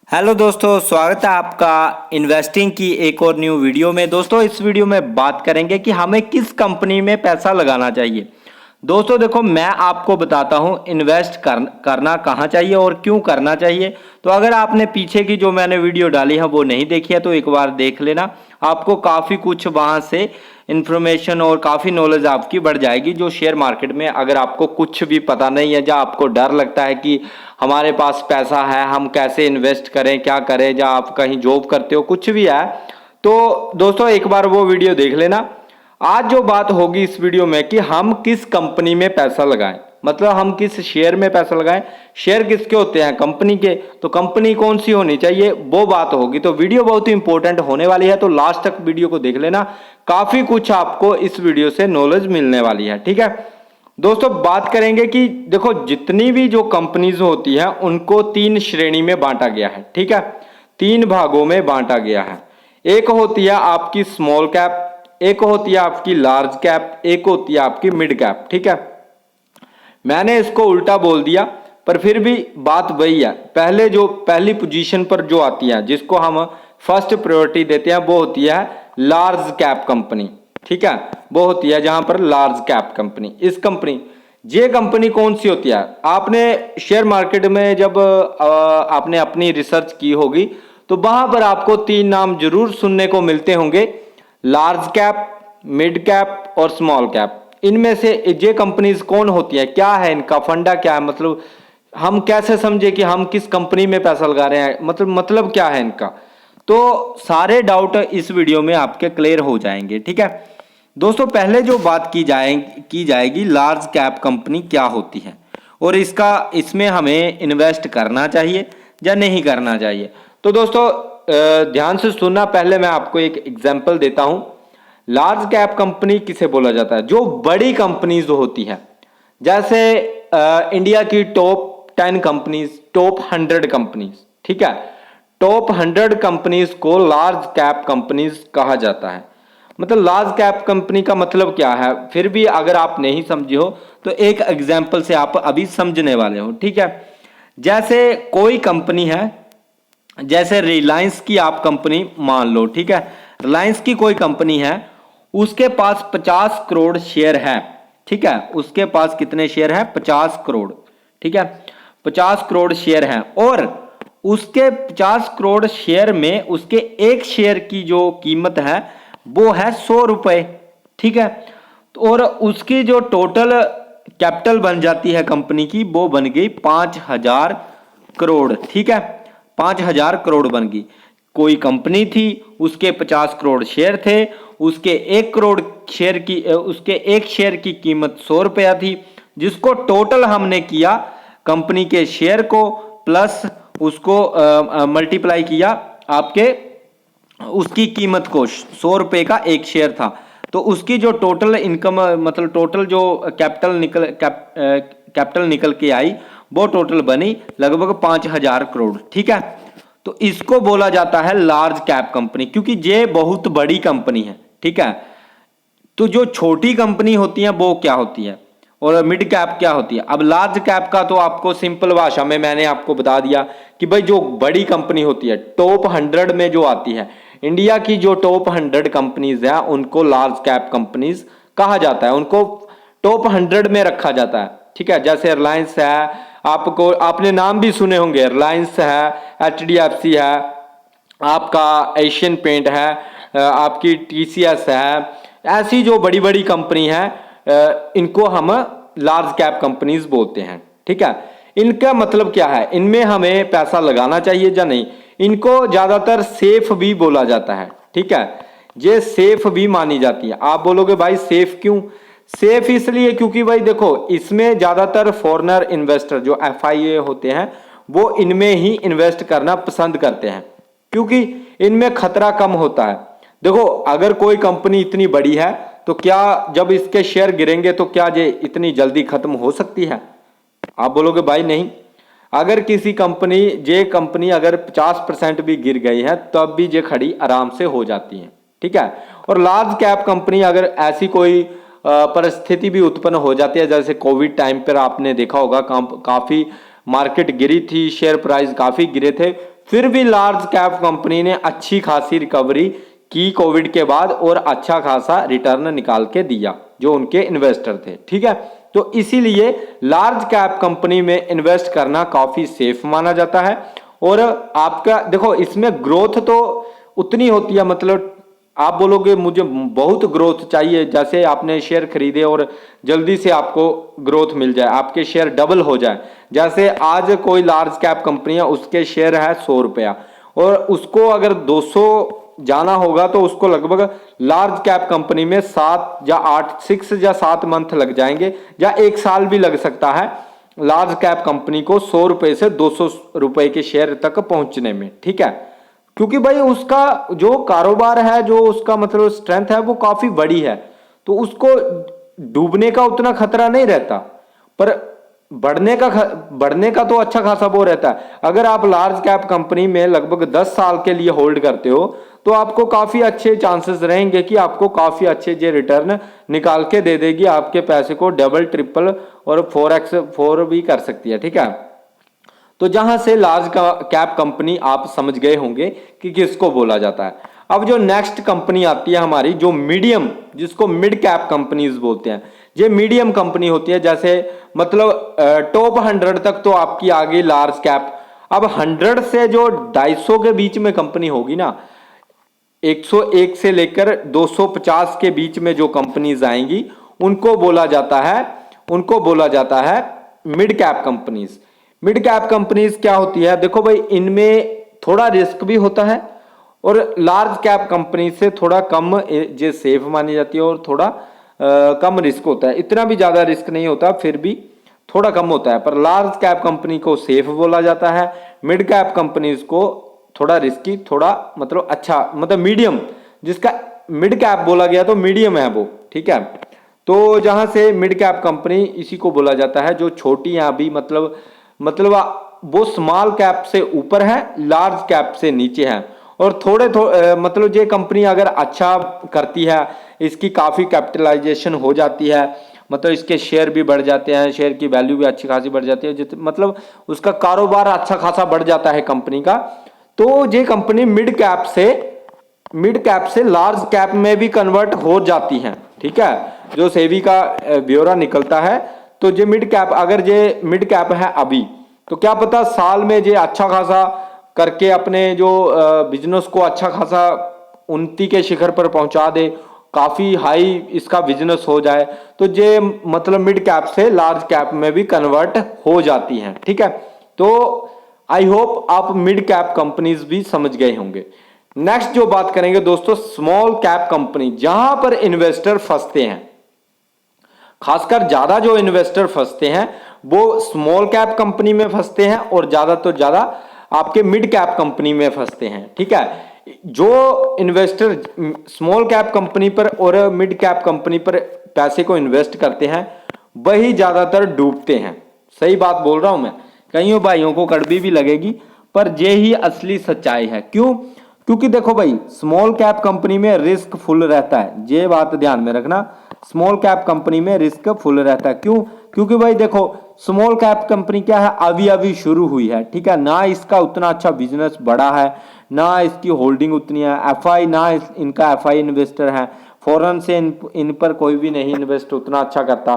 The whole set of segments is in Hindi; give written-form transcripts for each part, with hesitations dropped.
हेलो दोस्तों, स्वागत है आपका इन्वेस्टिंग की एक और न्यू वीडियो में। दोस्तों, इस वीडियो में बात करेंगे कि हमें किस कंपनी में पैसा लगाना चाहिए। दोस्तों देखो, मैं आपको बताता हूं इन्वेस्ट करना कहाँ चाहिए और क्यों करना चाहिए। तो अगर आपने पीछे की जो मैंने वीडियो डाली है वो नहीं देखी है तो एक बार देख लेना। आपको काफ़ी कुछ वहाँ से इन्फॉर्मेशन और काफ़ी नॉलेज आपकी बढ़ जाएगी। जो शेयर मार्केट में अगर आपको कुछ भी पता नहीं है, या आपको डर लगता है कि हमारे पास पैसा है, हम कैसे इन्वेस्ट करें, क्या करें, या आप कहीं जॉब करते हो, कुछ भी है, तो दोस्तों एक बार वो वीडियो देख लेना। आज जो बात होगी इस वीडियो में कि हम किस कंपनी में पैसा लगाएं, मतलब हम किस शेयर में पैसा लगाएं। शेयर किसके होते हैं? कंपनी के। तो कंपनी कौन सी होनी चाहिए, वो बात होगी। तो वीडियो बहुत ही इंपॉर्टेंट होने वाली है, तो लास्ट तक वीडियो को देख लेना। काफी कुछ आपको इस वीडियो से नॉलेज मिलने वाली है। ठीक है दोस्तों, बात करेंगे कि देखो, जितनी भी जो कंपनीज होती हैं उनको तीन श्रेणी में बांटा गया है। ठीक है, तीन भागों में बांटा गया है। एक होती है आपकी स्मॉल कैप, एक होती है आपकी लार्ज कैप, एक होती है आपकी मिड कैप। ठीक है, मैंने इसको उल्टा बोल दिया, पर फिर भी बात वही है। पहले जो पहली पोजीशन पर जो आती है, जिसको हम फर्स्ट प्रायोरिटी देते हैं, वो होती है लार्ज कैप कंपनी। ठीक है, वो होती है जहां पर लार्ज कैप कंपनी। इस कंपनी, ये कंपनी कौन सी होती है? आपने शेयर मार्केट में जब आपने अपनी रिसर्च की होगी तो वहां पर आपको तीन नाम जरूर सुनने को मिलते होंगे: लार्ज कैप, मिड कैप और स्मॉल कैप। इनमें से ये कंपनीज कौन होती है, क्या है इनका फंडा, क्या है, मतलब हम कैसे समझे कि हम किस कंपनी में पैसा लगा रहे हैं, मतलब क्या है इनका। तो सारे डाउट इस वीडियो में आपके क्लियर हो जाएंगे। ठीक है दोस्तों, पहले जो बात की जाएगी लार्ज कैप कंपनी क्या होती है और इसमें हमें इन्वेस्ट करना चाहिए या नहीं करना चाहिए। तो दोस्तों ध्यान से सुनना। पहले मैं आपको एक एग्जांपल देता हूं। लार्ज कैप कंपनी किसे बोला जाता है? जो बड़ी कंपनीज होती हैं, जैसे इंडिया की टॉप 10 कंपनीज, टॉप 100 कंपनीज। ठीक है, टॉप 100 कंपनीज को लार्ज कैप कंपनीज कहा जाता है। मतलब लार्ज कैप कंपनी का मतलब क्या है, फिर भी अगर आप नहीं समझे हो तो एक एग्जांपल से आप अभी समझने वाले हो। ठीक है, जैसे कोई कंपनी है, जैसे रिलायंस की आप कंपनी मान लो। ठीक है, रिलायंस की कोई कंपनी है, उसके पास 50 करोड़ शेयर है। ठीक है, उसके पास कितने शेयर है? 50 करोड़। ठीक है, 50 करोड़ शेयर है और उसके 50 करोड़ शेयर में उसके एक शेयर की जो कीमत है वो है 100 रुपए। ठीक है, और उसकी जो टोटल कैपिटल बन जाती है कंपनी की, वो बन गई 5000 करोड़। ठीक है, 5000 करोड़ बन गई। कोई कंपनी थी, उसके 50 करोड़ शेयर थे, उसके एक शेयर की कीमत 100 रुपया थी, जिसको टोटल हमने किया कंपनी के शेयर को प्लस उसको मल्टीप्लाई किया आपके उसकी कीमत को। 100 रुपए का एक शेयर था, तो उसकी जो टोटल इनकम, मतलब टोटल जो कैपिटल निकल के आई, वो टोटल बनी लगभग 5000 करोड़। ठीक है, तो इसको बोला जाता है लार्ज कैप कंपनी, क्योंकि ये बहुत बड़ी कंपनी है। ठीक है, तो जो छोटी कंपनी होती है वो क्या होती है और मिड कैप क्या होती है? अब लार्ज कैप का तो आपको सिंपल भाषा में मैंने आपको बता दिया कि भाई जो बड़ी कंपनी होती है, टॉप 100 में जो आती है, इंडिया की जो टॉप 100 कंपनीज है उनको लार्ज कैप कंपनीज कहा जाता है, उनको टॉप 100 में रखा जाता है। ठीक है, जैसे रिलायंस है, आपने नाम भी सुने होंगे, रिलायंस है, HDFC है, आपका एशियन पेंट है, आपकी TCS है। ऐसी जो बड़ी बड़ी कंपनी है, इनको हम लार्ज कैप कंपनीज बोलते हैं। ठीक है, इनका मतलब क्या है, इनमें हमें पैसा लगाना चाहिए या नहीं? इनको ज्यादातर सेफ भी बोला जाता है। ठीक है, ये सेफ भी मानी जाती है। आप बोलोगे भाई सेफ क्यों? सेफ इसलिए क्योंकि भाई देखो, इसमें ज्यादातर फॉरेनर इन्वेस्टर जो FIA होते हैं वो इनमें ही इन्वेस्ट करना पसंद करते हैं, क्योंकि इनमें खतरा कम होता है। देखो, अगर कोई कंपनी इतनी बड़ी है तो क्या जब इसके शेयर गिरेंगे तो क्या ये इतनी जल्दी खत्म हो सकती है? आप बोलोगे भाई नहीं। अगर किसी कंपनी अगर 50% भी गिर गई है तब भी ये खड़ी आराम से हो जाती है। ठीक है, और लार्ज कैप कंपनी अगर ऐसी कोई परिस्थिति भी उत्पन्न हो जाती है, जैसे कोविड टाइम पर आपने देखा होगा काफी मार्केट गिरी थी, शेयर प्राइस काफी गिरे थे, फिर भी लार्ज कैप कंपनी ने अच्छी खासी रिकवरी की कोविड के बाद और अच्छा खासा रिटर्न निकाल के दिया जो उनके इन्वेस्टर थे। ठीक है, तो इसीलिए लार्ज कैप कंपनी में इन्वेस्ट करना काफी सेफ माना जाता है। और आपका देखो इसमें ग्रोथ तो उतनी होती है, मतलब आप बोलोगे मुझे बहुत ग्रोथ चाहिए, जैसे आपने शेयर खरीदे और जल्दी से आपको ग्रोथ मिल जाए, आपके शेयर डबल हो जाए। जैसे आज कोई लार्ज कैप कंपनी है, उसके शेयर है 100 रुपया और उसको अगर 200 जाना होगा तो उसको लगभग लार्ज कैप कंपनी में 6 या 7 मंथ लग जाएंगे या 1 साल भी लग सकता है लार्ज कैप कंपनी को 100 रुपए से 200 रुपए के शेयर तक पहुंचने में। ठीक है, क्योंकि भाई उसका जो कारोबार है, जो उसका मतलब स्ट्रेंथ है वो काफी बड़ी है, तो उसको डूबने का उतना खतरा नहीं रहता, पर बढ़ने का तो अच्छा खासा वो रहता है। अगर आप लार्ज कैप कंपनी में लगभग 10 साल के लिए होल्ड करते हो तो आपको काफी अच्छे चांसेस रहेंगे कि आपको काफी अच्छे जे रिटर्न निकाल के दे देगी, आपके पैसे को डबल ट्रिपल और 4x भी कर सकती है। ठीक है, तो जहां से लार्ज कैप कंपनी आप समझ गए होंगे कि किसको बोला जाता है। अब जो नेक्स्ट कंपनी आती है हमारी, जो मीडियम, जिसको मिड कैप कंपनीज बोलते हैं, ये मीडियम कंपनी होती है। जैसे मतलब टॉप 100 तक तो आपकी आ गई लार्ज कैप। अब 100 से जो 250 के बीच में कंपनी होगी ना, 101 से लेकर 250 के बीच में जो कंपनीज आएंगी उनको बोला जाता है mid cap companies. Mid cap companies क्या होती है, देखो भाई इनमें थोड़ा रिस्क भी होता है और लार्ज कैप कंपनी से थोड़ा कम जो सेफ मानी जाती है और थोड़ा कम रिस्क होता है। इतना भी ज्यादा रिस्क नहीं होता, फिर भी थोड़ा कम होता है, पर लार्ज कैप कंपनी को सेफ बोला जाता है, मिड कैप कंपनीज को थोड़ा रिस्की, थोड़ा मतलब अच्छा, मतलब मीडियम, जिसका मिड कैप बोला गया तो मीडियम है वो। ठीक है, तो जहां से मिड कैप कंपनी इसी को बोला जाता है जो छोटी या भी मतलब वो स्मॉल कैप से ऊपर है, लार्ज कैप से नीचे है। और मतलब ये कंपनी अगर अच्छा करती है, इसकी काफी कैपिटलाइजेशन हो जाती है, मतलब इसके शेयर भी बढ़ जाते हैं, शेयर की वैल्यू भी अच्छी खासी बढ़ जाती है, मतलब उसका कारोबार अच्छा खासा बढ़ जाता है कंपनी का, तो ये कंपनी मिड कैप से लार्ज कैप में भी कन्वर्ट हो जाती हैं। ठीक है, जो सेबी का ब्यौरा निकलता है, तो ये मिड कैप, अगर ये मिड कैप है अभी, तो क्या पता साल में ये अच्छा खासा करके अपने जो बिजनेस को अच्छा खासा उन्नति के शिखर पर पहुंचा दे, काफी हाई इसका बिजनेस हो जाए, तो ये मतलब मिड कैप से लार्ज कैप में भी कन्वर्ट हो जाती हैं। ठीक है, तो आई होप आप मिड कैप कंपनीज भी समझ गए होंगे। नेक्स्ट जो बात करेंगे दोस्तों, स्मॉल कैप कंपनी, जहां पर इन्वेस्टर फंसते हैं, खासकर ज्यादा जो इन्वेस्टर फंसते हैं वो स्मॉल कैप कंपनी में फंसते हैं और ज्यादा तो ज्यादा आपके मिड कैप कंपनी में फंसते हैं। ठीक है, जो इन्वेस्टर स्मॉल कैप कंपनी पर और मिड कैप कंपनी पर पैसे को इन्वेस्ट करते हैं वही ज्यादातर डूबते हैं। सही बात बोल रहा हूं मैं, कईयों भाइयों को कड़वी भी लगेगी, पर ये ही असली सच्चाई है। क्यों? क्योंकि देखो भाई, स्मॉल कैप कंपनी में रिस्क फुल रहता है, ये बात ध्यान में रखना, स्मॉल कैप कंपनी में रिस्क फुल रहता है। क्यों? क्योंकि भाई देखो, स्मॉल कैप कंपनी क्या है, अभी शुरू हुई है। ठीक है, ना इसका उतना अच्छा बिजनेस बढ़ा है, ना इसकी होल्डिंग उतनी है, एफआई ना इनका एफआई इन्वेस्टर है, फॉरेन से इन पर कोई भी नहीं इन्वेस्ट उतना अच्छा करता।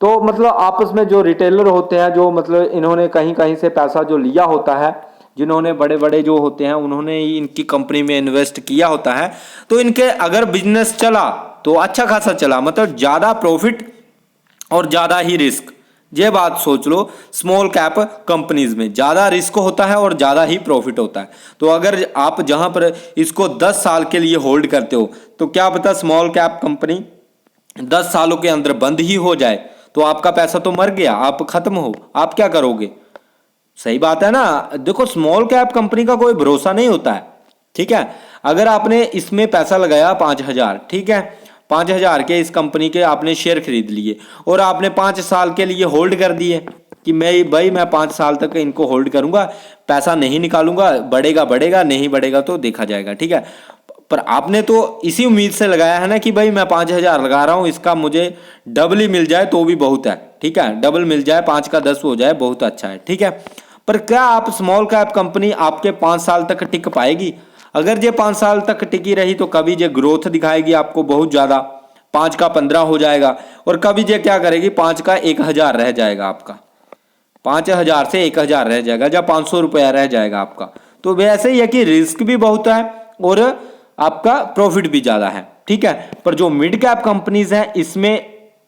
तो मतलब आपस में जो रिटेलर होते हैं, जो मतलब इन्होंने कहीं कहीं से पैसा जो लिया होता है, जिन्होंने बड़े बड़े जो होते हैं उन्होंने ही इनकी कंपनी में इन्वेस्ट किया होता है, तो इनके अगर बिजनेस चला तो अच्छा खासा चला, मतलब ज्यादा प्रॉफिट और ज्यादा ही रिस्क। ये बात सोच लो, स्मॉल कैप कंपनीज में ज्यादा रिस्क होता है और ज्यादा ही प्रॉफिट होता है। तो अगर आप जहां पर इसको 10 साल के लिए होल्ड करते हो, तो क्या पता स्मॉल कैप कंपनी 10 सालों के अंदर बंद ही हो जाए, तो आपका पैसा तो मर गया, आप खत्म हो, आप क्या करोगे? सही बात है ना। देखो, स्मॉल कैप कंपनी का कोई भरोसा नहीं होता है। ठीक है, अगर आपने इसमें पैसा लगाया 5,000, ठीक है, 5,000 के इस कंपनी के आपने शेयर खरीद लिए और आपने 5 साल के लिए होल्ड कर दिए कि मैं 5 साल तक इनको होल्ड करूंगा, पैसा नहीं निकालूंगा, बढ़ेगा नहीं बढ़ेगा तो देखा जाएगा। ठीक है, पर आपने तो इसी उम्मीद से लगाया है ना कि भाई मैं 5,000 लगा रहा हूं, इसका मुझे डबल ही मिल जाए तो भी बहुत है। ठीक है, डबल मिल जाए, 5 का 10 हो जाए, बहुत अच्छा है। ठीक है, पर क्या आप स्मॉल कैप कंपनी आपके 5 साल तक टिक पाएगी? अगर ये 5 साल तक टिकी रही तो कभी ये ग्रोथ दिखाएगी आपको बहुत ज़्यादा, 5 का 15 हो जाएगा, और कभी ये क्या करेगी 5 का 1000 रह जाएगा आपका, 5000 से 1000 रह जाएगा, या 500 रुपया रह जाएगा आपका। तो वैसे ही है कि रिस्क भी बहुत है और आपका प्रॉफिट भी ज़्यादा है, ठीक है। पर जो मिड कैप कंपनीज हैं इसमें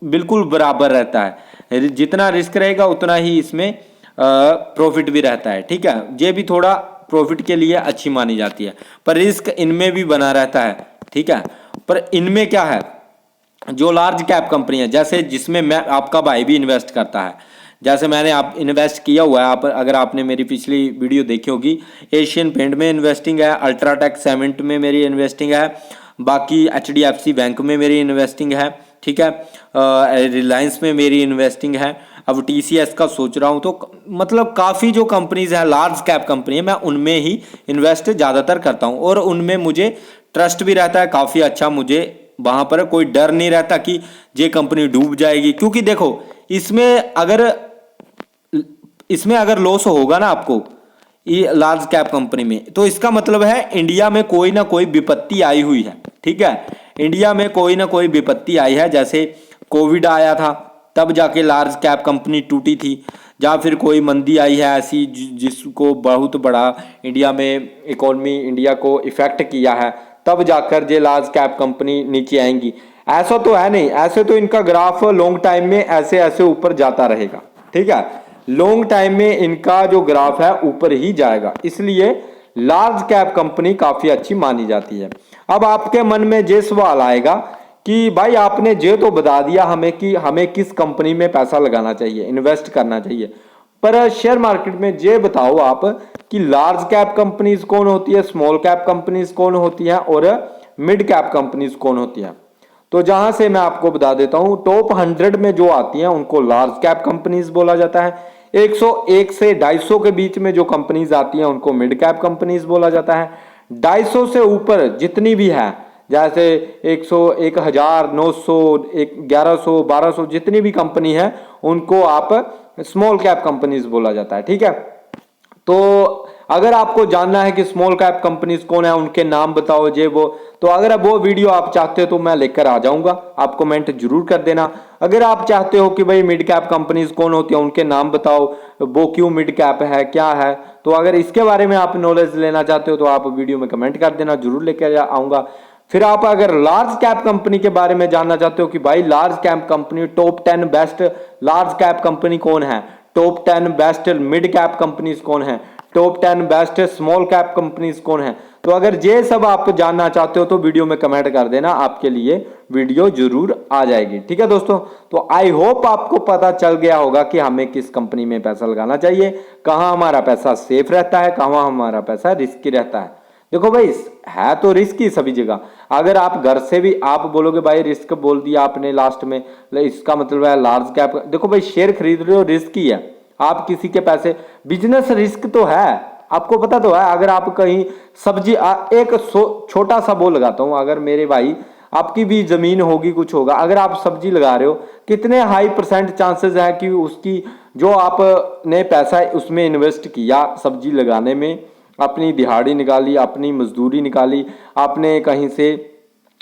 बिल्कुल बराबर रहता है, जितना रिस्क रहेगा उतना ही इसमें प्रॉफिट भी रहता है, ठीक है। ये भी थोड़ा प्रॉफिट के लिए अच्छी मानी जाती है, पर रिस्क इनमें भी बना रहता है, ठीक है। पर इनमें क्या है, जो लार्ज कैप कंपनी है, जैसे जिसमें मैं आपका भाई भी इन्वेस्ट करता है, जैसे मैंने आप इन्वेस्ट किया हुआ है, आप अगर आपने मेरी पिछली वीडियो देखी होगी, एशियन पेंट में इन्वेस्टिंग है, अल्ट्राटेक सीमेंट में मेरी इन्वेस्टिंग है, बाकी HDFC बैंक में मेरी इन्वेस्टिंग है, ठीक है, रिलायंस में मेरी इन्वेस्टिंग है, अब TCS का सोच रहा हूँ। तो मतलब काफ़ी जो कंपनीज हैं लार्ज कैप कंपनी है, मैं उनमें ही इन्वेस्ट ज़्यादातर करता हूँ, और उनमें मुझे ट्रस्ट भी रहता है काफ़ी अच्छा, मुझे वहाँ पर कोई डर नहीं रहता कि ये कंपनी डूब जाएगी। क्योंकि देखो इसमें अगर लॉस होगा ना आपको ये लार्ज कैप कंपनी में, तो इसका मतलब है इंडिया में कोई ना कोई विपत्ति आई हुई है, ठीक है। इंडिया में कोई ना कोई विपत्ति आई है, जैसे कोविड आया था तब जाके लार्ज कैप कंपनी टूटी थी, या फिर कोई मंदी आई है ऐसी जिसको बहुत बड़ा इंडिया में इकोनॉमी इंडिया को इफेक्ट किया है, तब जाकर ये लार्ज कैप कंपनी नीचे आएंगी। ऐसा तो है नहीं, ऐसे तो इनका ग्राफ लॉन्ग टाइम में ऐसे ऐसे ऊपर जाता रहेगा, ठीक है। लॉन्ग टाइम में इनका जो ग्राफ है ऊपर ही जाएगा, इसलिए लार्ज कैप कंपनी काफी अच्छी मानी जाती है। अब आपके मन में ये सवाल आएगा कि भाई आपने ये तो बता दिया हमें कि हमें किस कंपनी में पैसा लगाना चाहिए, इन्वेस्ट करना चाहिए, पर शेयर मार्केट में ये बताओ आप कि लार्ज कैप कंपनीज कौन होती है, स्मॉल कैप कंपनीज कौन होती है, और मिड कैप कंपनीज कौन होती है। तो जहां से मैं आपको बता देता हूं, टॉप 100 में जो आती हैं उनको लार्ज कैप कंपनीज बोला जाता है। 101 से 250 के बीच में जो कंपनीज आती हैं उनको मिड कैप कंपनीज बोला जाता है। 250 से ऊपर जितनी भी है, जैसे 100, 1000, 900, 1100, 1200 जितनी भी कंपनी है उनको आप स्मॉल कैप कंपनीज बोला जाता है, ठीक है। तो अगर आपको जानना है कि स्मॉल कैप कंपनीज कौन है, उनके नाम बताओ जे वो, तो अगर वो वीडियो आप चाहते हो तो मैं लेकर आ जाऊंगा, आप कमेंट जरूर कर देना। अगर आप चाहते हो कि भाई मिड कैप कंपनीज कौन होती है उनके नाम बताओ, वो क्यों मिड कैप है, क्या है, तो अगर इसके बारे में आप नॉलेज लेना चाहते हो तो आप वीडियो में कमेंट कर देना, जरूर लेकर आऊंगा। फिर आप अगर लार्ज कैप कंपनी के बारे में जानना चाहते हो कि भाई large cap company top 10 best large cap company कौन है, top 10 best mid cap companies कौन है, top 10 best small cap companies कौन है, तो अगर ये सब आप जानना चाहते हो तो वीडियो में कमेंट कर देना, आपके लिए वीडियो जरूर आ जाएगी, ठीक है दोस्तों। तो आई होप आपको पता चल गया होगा कि हमें किस कंपनी में पैसा लगाना चाहिए, कहां हमारा पैसा सेफ रहता है, कहां हमारा पैसा रिस्की रहता है। देखो भाई है तो रिस्क ही सभी जगह, अगर आप घर से भी आप बोलोगे भाई रिस्क बोल दिया आपने लास्ट में, इसका मतलब है लार्ज कैप, देखो भाई शेयर खरीद रहे हो रिस्क ही है, आप किसी के पैसे, बिजनेस रिस्क तो है, आपको पता तो है। अगर आप कहीं सब्जी एक छोटा सा बोल लगाता हूं, अगर मेरे भाई आपकी भी जमीन होगी कुछ होगा, अगर आप सब्जी लगा रहे हो, कितने हाई परसेंट चांसेस है कि उसकी जो आपने पैसा उसमें इन्वेस्ट किया सब्जी लगाने में, अपनी दिहाड़ी निकाली, अपनी मजदूरी निकाली, आपने कहीं से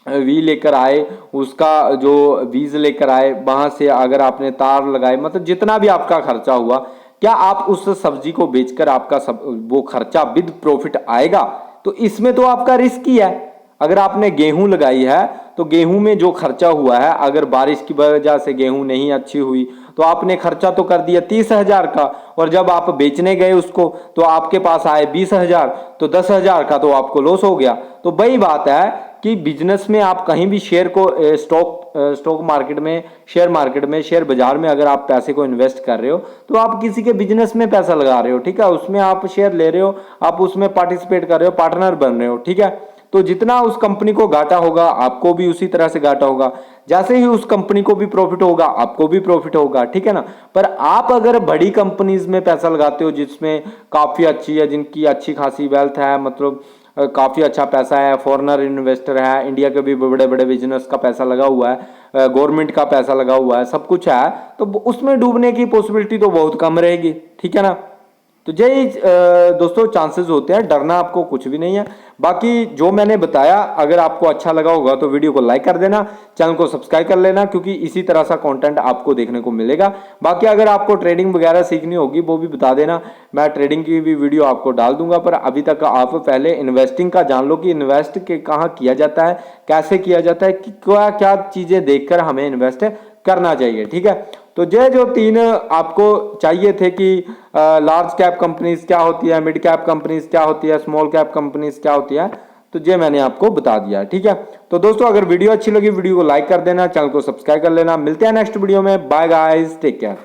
वी लेकर आए, उसका जो बीज लेकर आए, वहां से अगर आपने तार लगाए, मतलब जितना भी आपका खर्चा हुआ, क्या आप उस सब्जी को बेचकर आपका वो खर्चा विद प्रॉफिट आएगा? तो इसमें तो आपका रिस्क ही है। अगर आपने गेहूं लगाई है तो गेहूं में जो खर्चा हुआ है, अगर बारिश की वजह से गेहूं नहीं अच्छी हुई तो आपने खर्चा तो कर दिया 30,000 का, और जब आप बेचने गए उसको तो आपके पास आए 20,000, तो 10,000 का तो आपको लॉस हो गया। तो वही बात है कि बिजनेस में आप कहीं भी शेयर को स्टॉक मार्केट में, शेयर मार्केट में, शेयर बाजार में अगर आप पैसे को इन्वेस्ट कर रहे हो तो आप किसी के बिजनेस में पैसा लगा रहे हो, ठीक है, उसमें आप शेयर ले रहे हो, आप उसमें पार्टिसिपेट कर रहे हो, पार्टनर बन रहे हो, ठीक है। तो जितना उस कंपनी को घाटा होगा आपको भी उसी तरह से घाटा होगा, जैसे ही उस कंपनी को भी प्रॉफिट होगा आपको भी प्रॉफिट होगा, ठीक है ना। पर आप अगर बड़ी कंपनीज में पैसा लगाते हो जिसमें काफी अच्छी है, जिनकी अच्छी खासी वेल्थ है, मतलब काफी अच्छा पैसा है, फॉरेनर इन्वेस्टर है, इंडिया के भी बड़े बड़े बिजनेस का पैसा लगा हुआ है, गवर्नमेंट का पैसा लगा हुआ है, सब कुछ है, तो उसमें डूबने की पॉसिबिलिटी तो बहुत कम रहेगी, ठीक है ना। तो यही दोस्तों चांसेस होते हैं, डरना आपको कुछ भी नहीं है। बाकी जो मैंने बताया अगर आपको अच्छा लगा होगा तो वीडियो को लाइक कर देना, चैनल को सब्सक्राइब कर लेना, क्योंकि इसी तरह सा कंटेंट आपको देखने को मिलेगा। बाकी अगर आपको ट्रेडिंग वगैरह सीखनी होगी वो भी बता देना, मैं ट्रेडिंग की भी वीडियो आपको डाल दूंगा। पर अभी तक आप पहले इन्वेस्टिंग का जान लो कि इन्वेस्ट के कहाँ किया जाता है, कैसे किया जाता है, कि क्या क्या चीजें देखकर हमें इन्वेस्ट करना चाहिए। ठीक है, तो ये जो 3 आपको चाहिए थे कि लार्ज कैप कंपनीज क्या होती है, मिड कैप कंपनीज क्या होती है, स्मॉल कैप कंपनीज क्या होती है, तो ये मैंने आपको बता दिया। ठीक है, तो दोस्तों अगर वीडियो अच्छी लगी वीडियो को लाइक कर देना, चैनल को सब्सक्राइब कर लेना। मिलते हैं नेक्स्ट वीडियो में, बाय गाइस, टेक केयर।